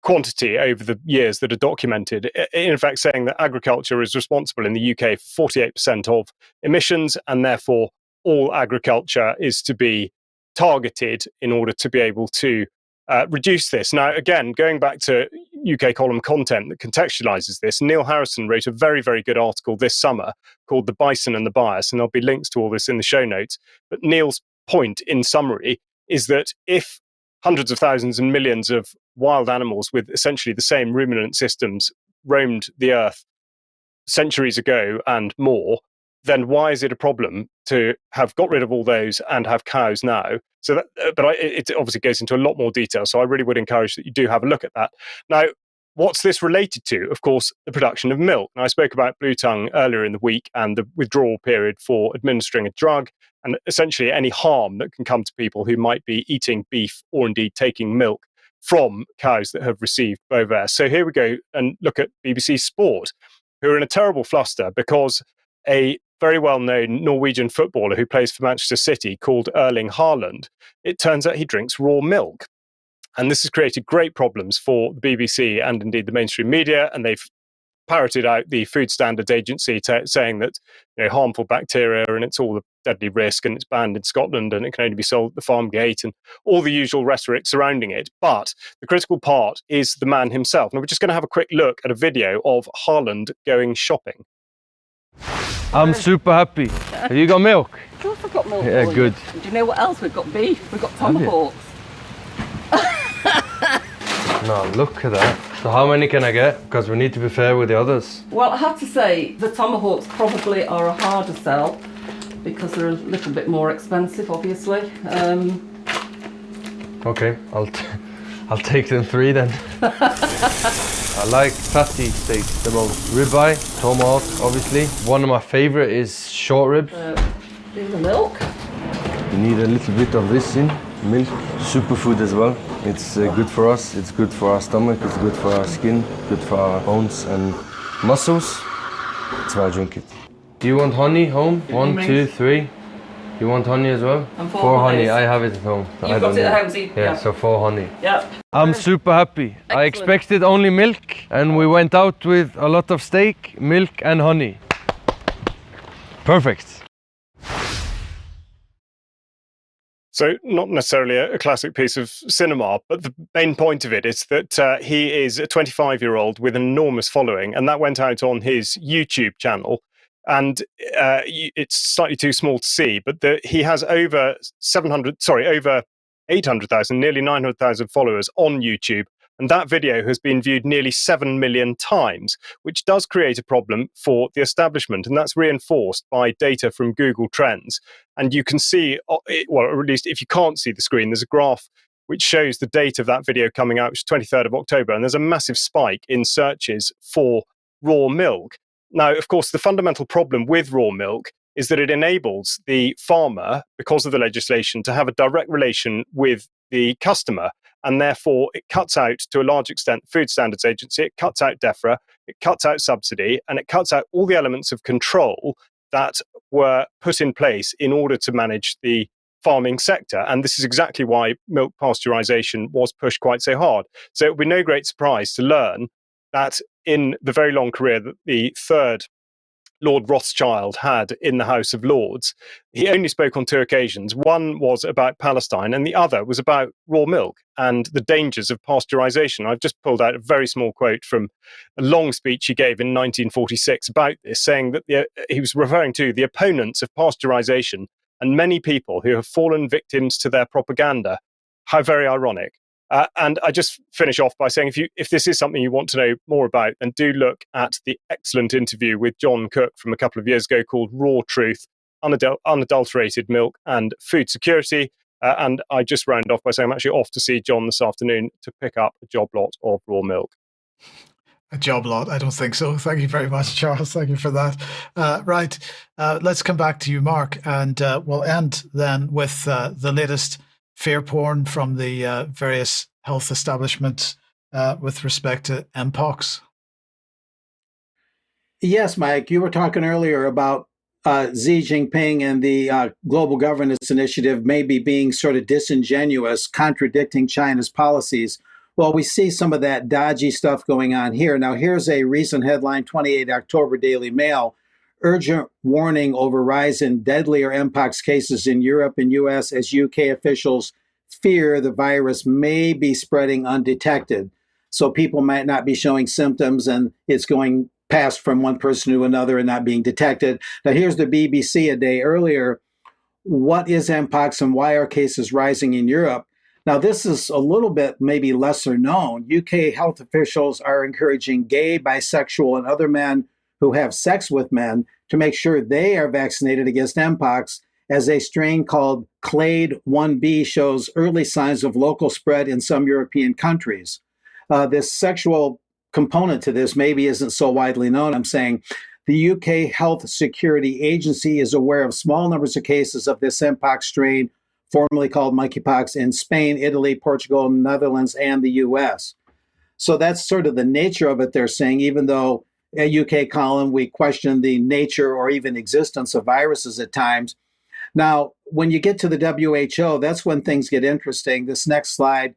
S3: quantity over the years that are documented, in fact saying that agriculture is responsible in the UK for 48% of emissions, and therefore all agriculture is to be targeted in order to be able to reduce this. Now, again, going back to UK Column content that contextualizes this, Neil Harrison wrote a very, very good article this summer called The Bison and the Bias, and there'll be links to all this in the show notes. But Neil's point, in summary, is that if hundreds of thousands and millions of wild animals with essentially the same ruminant systems roamed the earth centuries ago and more, then why is it a problem to have got rid of all those and have cows now? So it obviously goes into a lot more detail. So I really would encourage that you do have a look at that. Now, what's this related to? Of course, the production of milk. Now, I spoke about blue tongue earlier in the week and the withdrawal period for administering a drug, and essentially any harm that can come to people who might be eating beef or indeed taking milk from cows that have received Bovaer. So here we go and look at BBC Sport, who are in a terrible fluster because a very well-known Norwegian footballer who plays for Manchester City called Erling Haaland, it turns out he drinks raw milk. And this has created great problems for the BBC and indeed the mainstream media, and they've parroted out the Food Standards Agency saying that harmful bacteria and it's all a deadly risk and it's banned in Scotland and it can only be sold at the farm gate and all the usual rhetoric surrounding it. But the critical part is the man himself. Now we're just going to have a quick look at a video of Haaland going shopping.
S10: I'm super happy. Have you got milk?
S11: Of course I've got milk.
S10: Yeah, good.
S11: Do you know what else? We've got beef. We've got tomahawks.
S10: No, look at that. So how many can I get? Because we need to be fair with the others.
S11: Well, I have to say the tomahawks probably are a harder sell because they're a little bit more expensive, obviously.
S10: Okay, I'll take them 3 then. I like fatty steaks the most. Ribeye, tomahawk, obviously. One of my favorite is short ribs.
S11: Do the milk.
S10: You need a little bit of this in milk. Superfood as well. It's good for us. It's good for our stomach. It's good for our skin. Good for our bones and muscles. That's why I drink it. Do you want honey home? 1, 2, 3. You want honey as well?
S11: And
S10: 4 honey. I have it at home. So
S11: You've got it at home, so
S10: yeah, so 4 honey.
S11: Yep.
S10: I'm super happy.
S11: Excellent.
S10: I expected only milk, and we went out with a lot of steak, milk, and honey. Perfect.
S3: So not necessarily a classic piece of cinema, but the main point of it is that he is a 25-year-old with an enormous following, and that went out on his YouTube channel. And it's slightly too small to see, but he has over 800,000, nearly 900,000 followers on YouTube. And that video has been viewed nearly 7 million times, which does create a problem for the establishment. And that's reinforced by data from Google Trends. And you can see, well, or at least if you can't see the screen, there's a graph which shows the date of that video coming out, which is 23rd of October. And there's a massive spike in searches for raw milk. Now, of course, the fundamental problem with raw milk is that it enables the farmer, because of the legislation, to have a direct relation with the customer. And therefore, it cuts out, to a large extent, the Food Standards Agency, it cuts out DEFRA, it cuts out subsidy, and it cuts out all the elements of control that were put in place in order to manage the farming sector. And this is exactly why milk pasteurization was pushed quite so hard. So it would be no great surprise to learn that in the very long career that the third Lord Rothschild had in the House of Lords, he only spoke on two occasions. One was about Palestine, and the other was about raw milk and the dangers of pasteurization. I've just pulled out a very small quote from a long speech he gave in 1946 about this, saying that he was referring to the opponents of pasteurization and many people who have fallen victims to their propaganda. How very ironic. And I just finish off by saying, if this is something you want to know more about, then do look at the excellent interview with John Cook from a couple of years ago called Raw Truth, Unadulterated Milk and Food Security. And I just round off by saying I'm actually off to see John this afternoon to pick up a job lot of raw milk.
S1: A job lot? I don't think so. Thank you very much, Charles. Thank you for that. Right. Let's come back to you, Mark, and we'll end then with the latest fear porn from the various health establishments with respect to Mpox.
S4: Yes, Mike, you were talking earlier about Xi Jinping and the Global Governance Initiative maybe being sort of disingenuous, contradicting China's policies. Well, we see some of that dodgy stuff going on here. Now, here's a recent headline, 28 October Daily Mail. Urgent warning over rise in deadlier Mpox cases in Europe and US as UK officials fear the virus may be spreading undetected. So people might not be showing symptoms and it's going past from one person to another and not being detected. Now, here's the BBC a day earlier. What is Mpox and why are cases rising in Europe? Now, this is a little bit maybe lesser known. UK health officials are encouraging gay, bisexual, and other men who have sex with men to make sure they are vaccinated against Mpox, as a strain called Clade 1b shows early signs of local spread in some European countries. This sexual component to this maybe isn't so widely known. I'm saying the UK Health Security Agency is aware of small numbers of cases of this Mpox strain, formerly called monkeypox, in Spain, Italy, Portugal, Netherlands, and the US. So that's sort of the nature of it, they're saying, even though at UK column, we question the nature or even existence of viruses at times. Now, when you get to the WHO, that's when things get interesting. This next slide,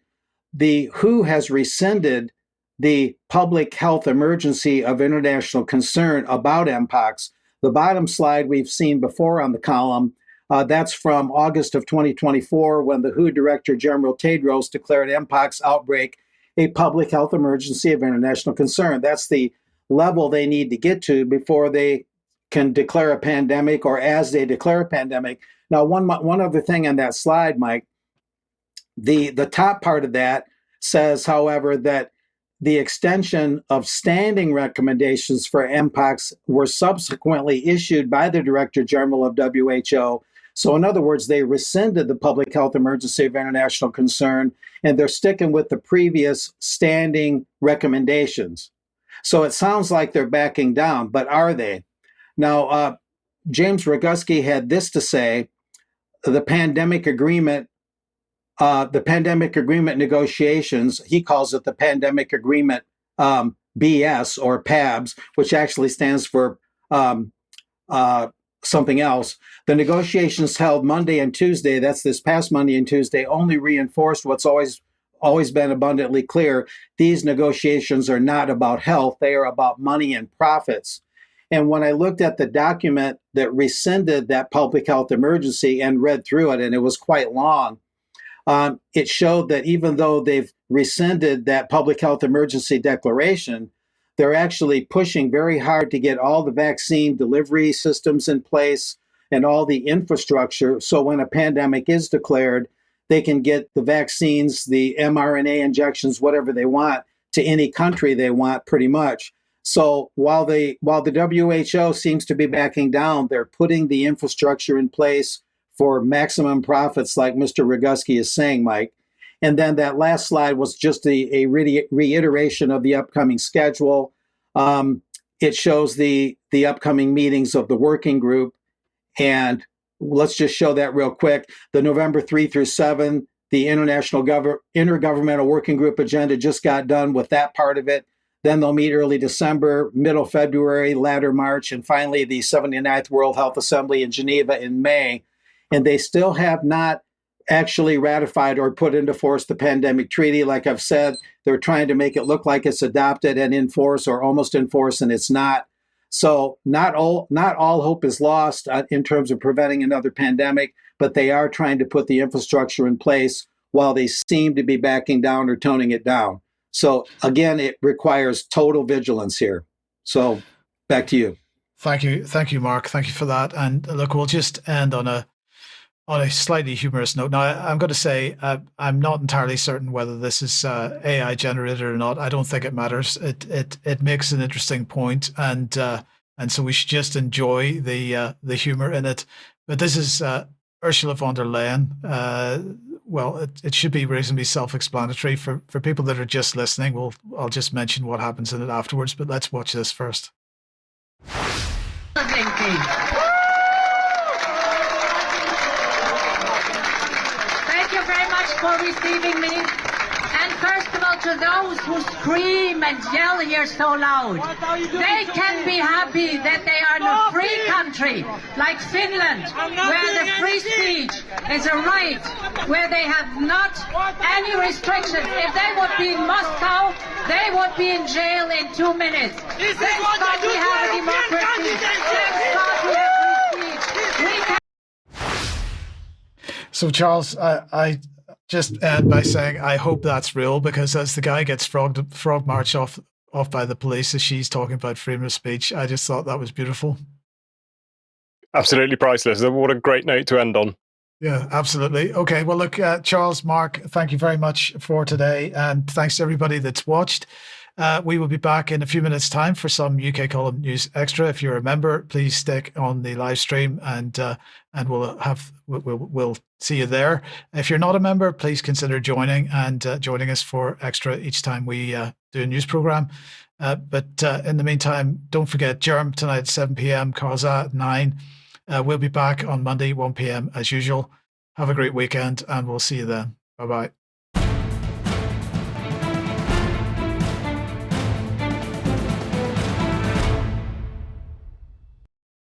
S4: the WHO has rescinded the public health emergency of international concern about Mpox. The bottom slide we've seen before on the column, that's from August of 2024, when the WHO Director General Tedros declared Mpox outbreak a public health emergency of international concern. That's the level they need to get to before they can declare a pandemic or as they declare a pandemic. Now, one other thing on that slide, Mike, the top part of that says, however, that the extension of standing recommendations for Mpox were subsequently issued by the Director General of WHO. So in other words, they rescinded the public health emergency of international concern, and they're sticking with the previous standing recommendations. So it sounds like they're backing down, but are they? Now, James Roguski had this to say: the pandemic agreement negotiations, he calls it the pandemic agreement BS, or PABS, which actually stands for something else. The negotiations held Monday and Tuesday, that's this past Monday and Tuesday, only reinforced what's always been abundantly clear. These negotiations are not about health, they are about money and profits. And when I looked at the document that rescinded that public health emergency and read through it, and it was quite long, it showed that even though they've rescinded that public health emergency declaration, they're actually pushing very hard to get all the vaccine delivery systems in place and all the infrastructure. So when a pandemic is declared, they can get the vaccines, the mRNA injections, whatever they want, to any country they want, pretty much. So while the WHO seems to be backing down, they're putting the infrastructure in place for maximum profits, like Mr. Roguski is saying, Mike. And then that last slide was just a reiteration of the upcoming schedule. It shows the upcoming meetings of the working group. And let's just show that real quick. The November 3 through 7, the Intergovernmental Working Group agenda just got done with that part of it. Then they'll meet early December, middle February, latter March, and finally the 79th World Health Assembly in Geneva in May. and they still have not actually ratified or put into force the pandemic treaty. Like I've said, they're trying to make it look like it's adopted and in force or almost in force, and it's not. So not all hope is lost in terms of preventing another pandemic, but they are trying to put the infrastructure in place while they seem to be backing down or toning it down. So again, it requires total vigilance here. So back to you.
S1: Thank you, Mark. Thank you for that. And look, we'll just end on a slightly humorous note. Now, I'm going to say I'm not entirely certain whether this is AI generated or not. I don't think it matters. It makes an interesting point, and so we should just enjoy the humor in it. But this is Ursula von der Leyen. Well, it should be reasonably self-explanatory for people that are just listening. I'll just mention what happens in it afterwards. But let's watch this first.
S12: For receiving me, and first of all to those who scream and yell here so loud. They can be happy that they are in a free country like Finland, where the free speech is a right, where they have not any restrictions. If they would be in Moscow, they would be in jail in 2 minutes. Thank God we have a democracy. Thank God we have free speech. We can.
S1: So Charles, I just end by saying I hope that's real, because as the guy gets frog marched off by the police as she's talking about freedom of speech, I just thought that was beautiful.
S3: Absolutely priceless. What a great note to end on.
S1: Yeah, absolutely. Okay, well, look, Charles, Mark, thank you very much for today, and thanks to everybody that's watched. We will be back in a few minutes' time for some UK Column News Extra. If you're a member, please stick on the live stream, and we'll see you there. If you're not a member, please consider joining us for extra each time we do a news program. But in the meantime, don't forget Germ tonight at 7 p.m. Causa at 9. We'll be back on Monday 1 p.m. as usual. Have a great weekend, and we'll see you then. Bye bye.